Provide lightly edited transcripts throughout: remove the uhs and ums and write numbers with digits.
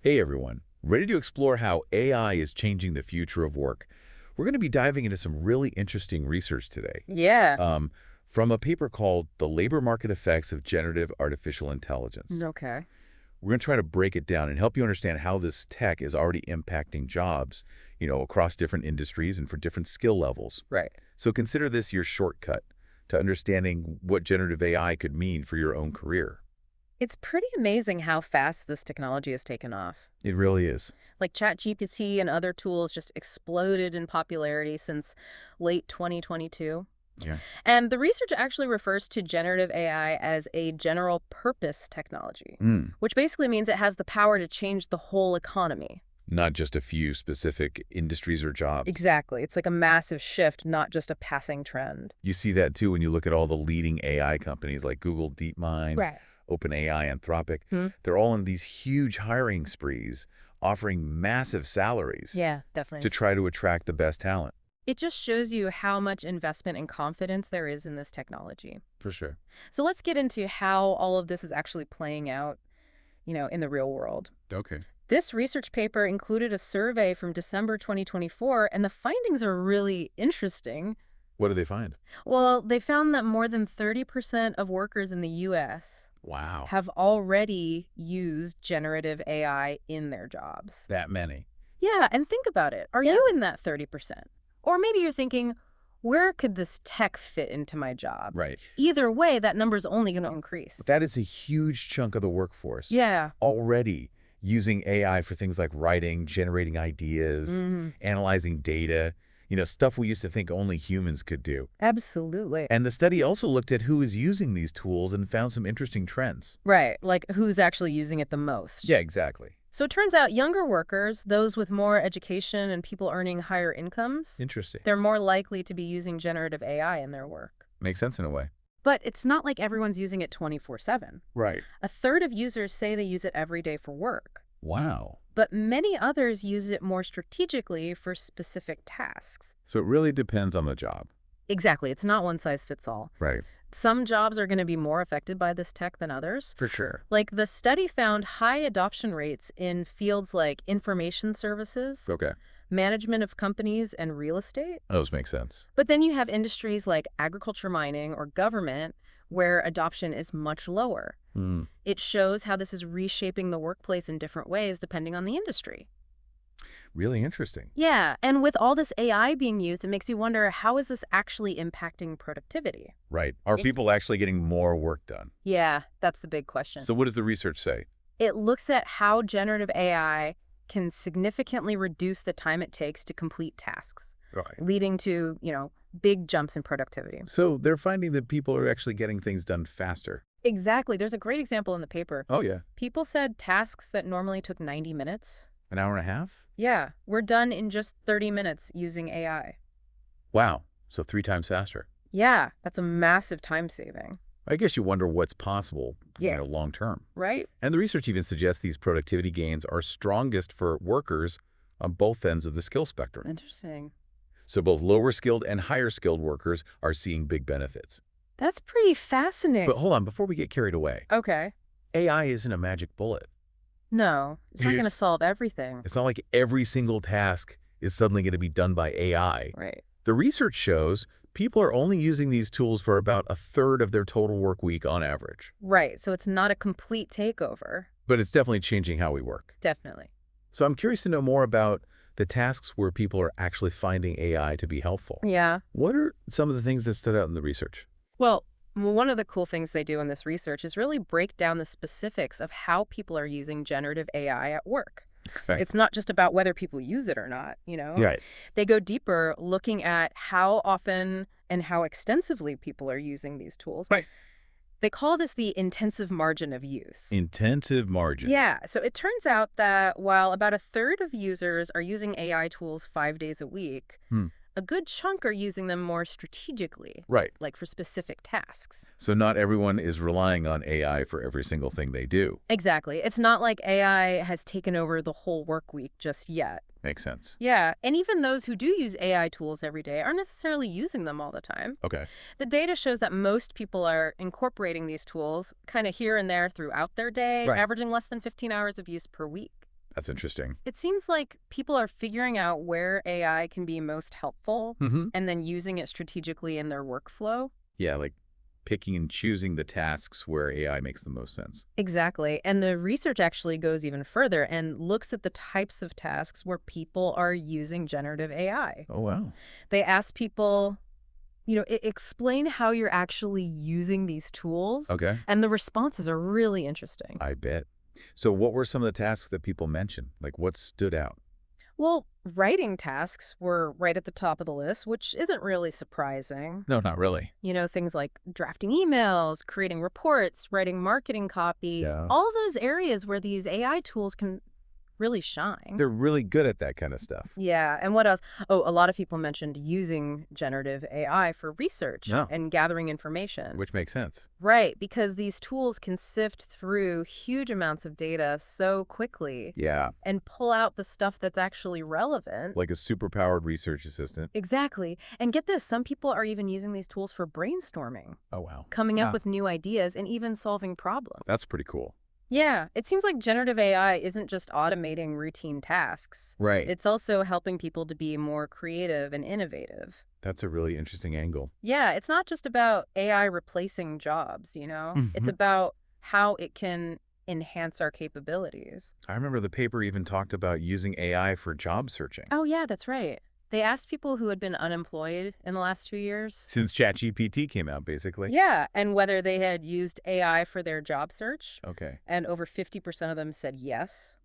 Hey everyone, ready to explore how AI is changing the future of work? We're going to be diving into some really interesting research today. Yeah. Um, from a paper called The Labor Market Effects of Generative Artificial Intelligence. Okay. We're going to try to break it down and help you understand how this tech is already impacting jobs, across different industries and for different skill levels. Right. So consider this your shortcut to understanding what generative AI could mean for your own career. It's pretty amazing how fast this technology has taken off. It really is. Like ChatGPT and other tools just exploded in popularity since late 2022. Yeah. And the research actually refers to generative AI as a general purpose technology, Mm. which basically means it has the power to change the whole economy. Not just a few specific industries or jobs. Exactly. It's like a massive shift, not just a passing trend. You see that too when you look at all the leading AI companies like Google DeepMind, Right. OpenAI, Anthropic. Hmm? They're all in these huge hiring sprees, offering massive salaries Yeah, definitely. to try to attract the best talent. It just shows you how much investment and confidence there is in this technology. For sure. So let's get into how all of this is actually playing out, in the real world. Okay. This research paper included a survey from December 2024, and the findings are really interesting. What do they find? Well, they found that more than 30% of workers in the U.S. Wow. have already used generative AI in their jobs. That many. Yeah, and think about it. Are you in that 30%? Or maybe you're thinking, where could this tech fit into my job? Right. Either way, that number's only going to increase. That is a huge chunk of the workforce. Yeah. Already using AI for things like writing, generating ideas, analyzing data, stuff we used to think only humans could do. Absolutely. And the study also looked at who is using these tools and found some interesting trends. Right, like who's actually using it the most. Yeah, exactly. So it turns out younger workers, those with more education and people earning higher incomes, Interesting. they're more likely to be using generative AI in their work. Makes sense in a way. But it's not like everyone's using it 24/7. Right. A third of users say they use it every day for work. Wow. But many others use it more strategically for specific tasks. So it really depends on the job. Exactly. It's not one size fits all. Right. Some jobs are going to be more affected by this tech than others. For sure. Like the study found high adoption rates in fields like information services, Okay. management of companies, and real estate. Those make sense. But then you have industries like agriculture, mining, or government where adoption is much lower. Hmm. It shows how this is reshaping the workplace in different ways depending on the industry. Really interesting. Yeah, and with all this AI being used, it makes you wonder, how is this actually impacting productivity? Right. Are people actually getting more work done? Yeah, that's the big question. So what does the research say? It looks at how generative AI can significantly reduce the time it takes to complete tasks, Right. leading to, big jumps in productivity. So they're finding that people are actually getting things done faster. Exactly. There's a great example in the paper. Oh, yeah. People said tasks that normally took 90 minutes. An hour and a half? Yeah, we're done in just 30 minutes using AI. Wow. So 3 times faster. Yeah, that's a massive time saving. I guess you wonder what's possible, Yeah. long term. Right? And the research even suggests these productivity gains are strongest for workers on both ends of the skill spectrum. Interesting. So both lower skilled and higher skilled workers are seeing big benefits. That's pretty fascinating. But hold on, before we get carried away, Okay. AI isn't a magic bullet. No, it's not Yes. going to solve everything. It's not like every single task is suddenly going to be done by AI. Right. The research shows people are only using these tools for about a third of their total work week on average. Right, so it's not a complete takeover. But it's definitely changing how we work. Definitely. So I'm curious to know more about the tasks where people are actually finding AI to be helpful. Yeah. What are some of the things that stood out in the research? Well, one of the cool things they do in this research is really break down the specifics of how people are using generative AI at work. Right. It's not just about whether people use it or not. Right. They go deeper, looking at how often and how extensively people are using these tools. Right. They call this the intensive margin of use. Intensive margin. Yeah, so it turns out that while about a third of users are using AI tools 5 days a week, a good chunk are using them more strategically, Right. like for specific tasks. So not everyone is relying on AI for every single thing they do. Exactly. It's not like AI has taken over the whole work week just yet. Makes sense. Yeah, and even those who do use AI tools every day aren't necessarily using them all the time. Okay. The data shows that most people are incorporating these tools kind of here and there throughout their day, Right. averaging less than 15 hours of use per week. That's interesting. It seems like people are figuring out where AI can be most helpful and then using it strategically in their workflow. Yeah, like picking and choosing the tasks where AI makes the most sense. Exactly. And the research actually goes even further and looks at the types of tasks where people are using generative AI. Oh, wow. They ask people, explain how you're actually using these tools. Okay. And the responses are really interesting. I bet. So what were some of the tasks that people mentioned? Like what stood out? Well, writing tasks were right at the top of the list, which isn't really surprising. No, not really. Things like drafting emails, creating reports, writing marketing copy, Yeah. all those areas where these AI tools can really shine. They're really good at that kind of stuff. Yeah, and what else? Oh, a lot of people mentioned using generative AI for research No. and gathering information. Which makes sense. Right, because these tools can sift through huge amounts of data so quickly Yeah. and pull out the stuff that's actually relevant. Like a superpowered research assistant. Exactly. And get this, some people are even using these tools for brainstorming, Oh, wow. coming up with new ideas, and even solving problems. That's pretty cool. Yeah, it seems like generative AI isn't just automating routine tasks. Right. It's also helping people to be more creative and innovative. That's a really interesting angle. Yeah, it's not just about AI replacing jobs, It's about how it can enhance our capabilities. I remember the paper even talked about using AI for job searching. Oh, yeah, that's right. They asked people who had been unemployed in the last 2 years. Since ChatGPT came out, basically. Yeah, and whether they had used AI for their job search. Okay. And over 50% of them said yes.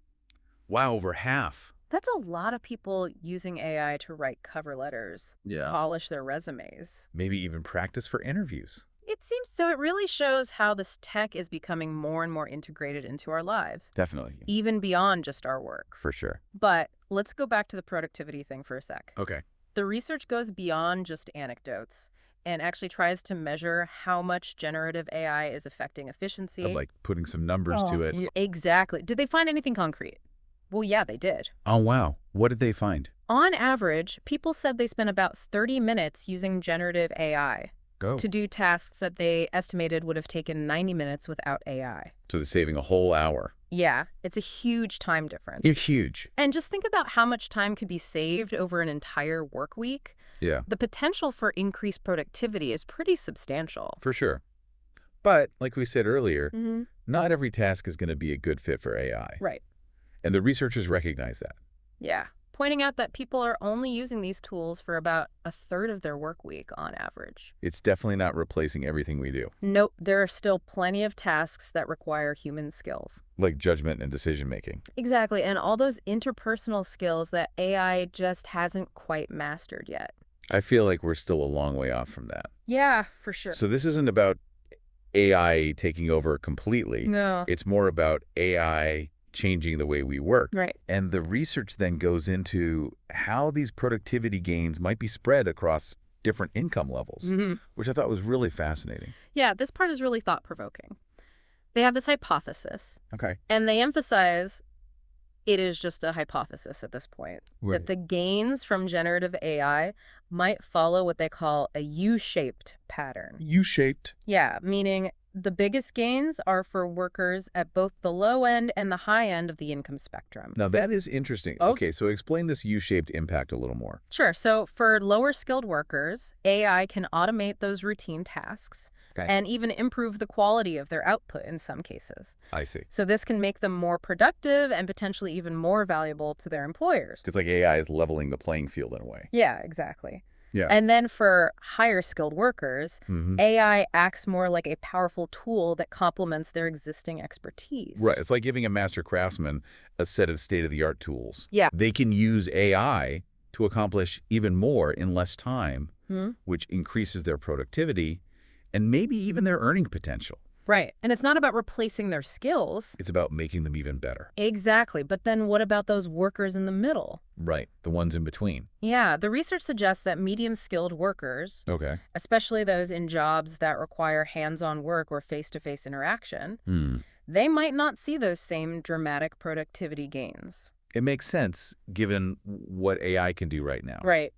Wow, over half. That's a lot of people using AI to write cover letters, polish their resumes. Maybe even practice for interviews. It seems so. It really shows how this tech is becoming more and more integrated into our lives, Definitely. even beyond just our work. For sure. But let's go back to the productivity thing for a sec. Okay. The research goes beyond just anecdotes and actually tries to measure how much generative AI is affecting efficiency. Of like putting some numbers to it. Exactly. Did they find anything concrete? Well, yeah, they did. Oh, wow. What did they find? On average, people said they spent about 30 minutes using generative AI to do tasks that they estimated would have taken 90 minutes without AI. So they're saving a whole hour. Yeah, it's a huge time difference. You're huge. And just think about how much time could be saved over an entire work week. Yeah. The potential for increased productivity is pretty substantial. For sure. But, like we said earlier, not every task is going to be a good fit for AI. Right. And the researchers recognize that. Yeah. Pointing out that people are only using these tools for about a third of their work week on average. It's definitely not replacing everything we do. Nope, there are still plenty of tasks that require human skills. Like judgment and decision making. Exactly, and all those interpersonal skills that AI just hasn't quite mastered yet. I feel like we're still a long way off from that. Yeah, for sure. So this isn't about AI taking over completely. No. It's more about AI changing the way we work. Right. And the research then goes into how these productivity gains might be spread across different income levels, which I thought was really fascinating. Yeah, this part is really thought-provoking. They have this hypothesis, Okay. and they emphasize it is just a hypothesis at this point, that the gains from generative AI might follow what they call a U-shaped pattern. U-shaped. Yeah, meaning the biggest gains are for workers at both the low end and the high end of the income spectrum. Now that is interesting. Okay, so explain this U-shaped impact a little more. Sure. So for lower skilled workers, AI can automate those routine tasks and even improve the quality of their output in some cases. I see. So this can make them more productive and potentially even more valuable to their employers. It's like AI is leveling the playing field in a way. Yeah, exactly. Yeah. And then for higher skilled workers, AI acts more like a powerful tool that complements their existing expertise. Right. It's like giving a master craftsman a set of state-of-the-art tools. Yeah. They can use AI to accomplish even more in less time, which increases their productivity and maybe even their earning potential. Right. And it's not about replacing their skills. It's about making them even better. Exactly. But then what about those workers in the middle? Right. The ones in between. Yeah. The research suggests that medium-skilled workers, especially those in jobs that require hands-on work or face-to-face interaction, they might not see those same dramatic productivity gains. It makes sense given what AI can do right now. Right.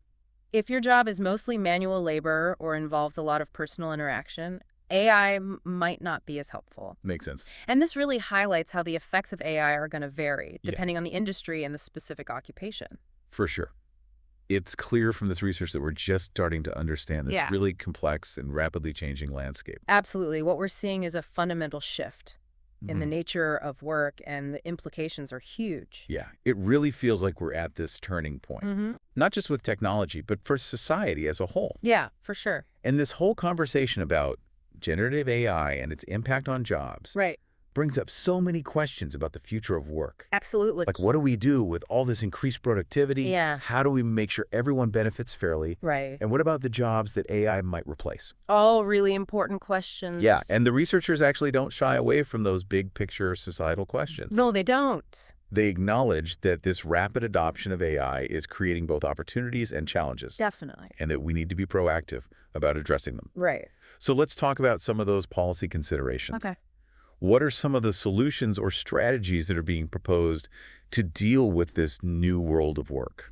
If your job is mostly manual labor or involves a lot of personal interaction, AI might not be as helpful. Makes sense. And this really highlights how the effects of AI are going to vary, Yeah. depending on the industry and the specific occupation. For sure. It's clear from this research that we're just starting to understand this really complex and rapidly changing landscape. Absolutely. What we're seeing is a fundamental shift in the nature of work, and the implications are huge. Yeah, it really feels like we're at this turning point. Not just with technology, but for society as a whole. Yeah, for sure. And this whole conversation about generative AI and its impact on jobs brings up so many questions about the future of work. Absolutely. Like, what do we do with all this increased productivity? Yeah. How do we make sure everyone benefits fairly? Right. And what about the jobs that AI might replace? All really important questions. Yeah, and the researchers actually don't shy away from those big picture societal questions. No, they don't. They acknowledge that this rapid adoption of AI is creating both opportunities and challenges. Definitely. And that we need to be proactive about addressing them. Right. So let's talk about some of those policy considerations. Okay. What are some of the solutions or strategies that are being proposed to deal with this new world of work?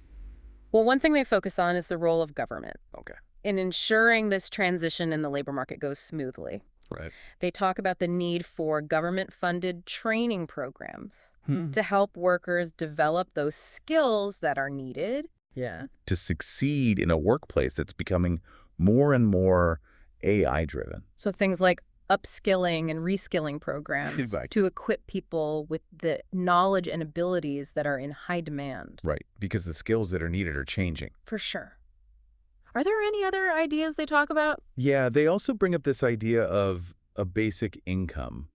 Well, one thing they focus on is the role of government Okay. in ensuring this transition in the labor market goes smoothly. Right. They talk about the need for government-funded training programs to help workers develop those skills that are needed. Yeah. To succeed in a workplace that's becoming more and more AI-driven. So things like upskilling and reskilling programs to equip people with the knowledge and abilities that are in high demand. Right, because the skills that are needed are changing. For sure. Are there any other ideas they talk about? Yeah, they also bring up this idea of a basic income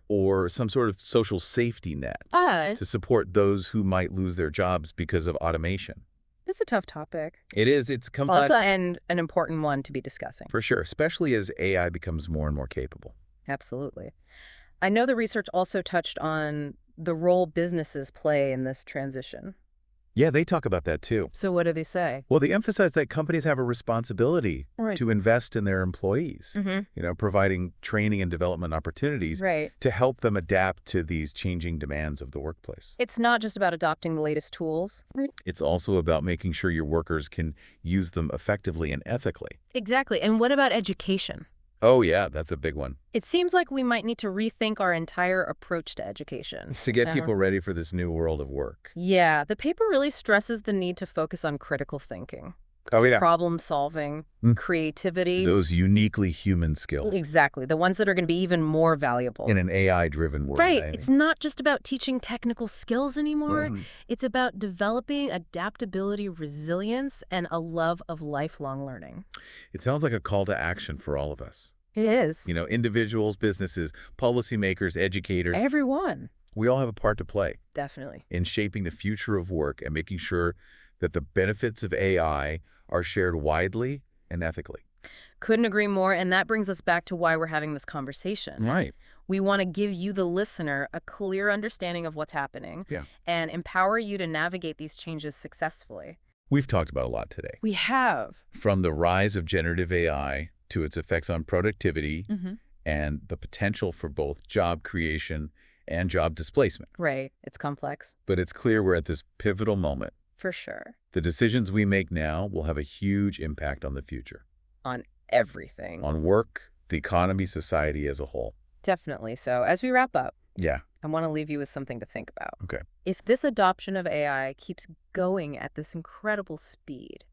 or some sort of social safety net to support those who might lose their jobs because of automation. It's a tough topic. It is. It's complex. And an important one to be discussing. For sure, especially as AI becomes more and more capable. Absolutely. I know the research also touched on the role businesses play in this transition. Yeah, they talk about that too. So what do they say? Well, they emphasize that companies have a responsibility to invest in their employees, providing training and development opportunities to help them adapt to these changing demands of the workplace. It's not just about adopting the latest tools. It's also about making sure your workers can use them effectively and ethically. Exactly. And what about education? Oh, yeah, that's a big one. It seems like we might need to rethink our entire approach to education. To get people ready for this new world of work. Yeah, the paper really stresses the need to focus on critical thinking. Oh, yeah. Problem solving, creativity. Those uniquely human skills. Exactly. The ones that are going to be even more valuable. In an AI-driven world. Right. It's not just about teaching technical skills anymore. It's about developing adaptability, resilience, and a love of lifelong learning. It sounds like a call to action for all of us. It is. Individuals, businesses, policymakers, educators. Everyone. We all have a part to play. Definitely. In shaping the future of work and making sure that the benefits of AI are shared widely and ethically. Couldn't agree more, and that brings us back to why we're having this conversation. Right. We want to give you, the listener, a clear understanding of what's happening and empower you to navigate these changes successfully. We've talked about a lot today. We have. From the rise of generative AI to its effects on productivity and the potential for both job creation and job displacement. Right. It's complex. But it's clear we're at this pivotal moment. For sure. The decisions we make now will have a huge impact on the future. On everything. On work, the economy, society as a whole. Definitely. So as we wrap up, I want to leave you with something to think about. Okay. If this adoption of AI keeps going at this incredible speed,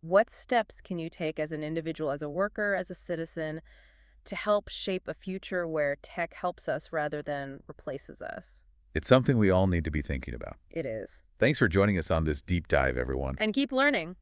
what steps can you take as an individual, as a worker, as a citizen, to help shape a future where tech helps us rather than replaces us? It's something we all need to be thinking about. It is. Thanks for joining us on this deep dive, everyone. And keep learning.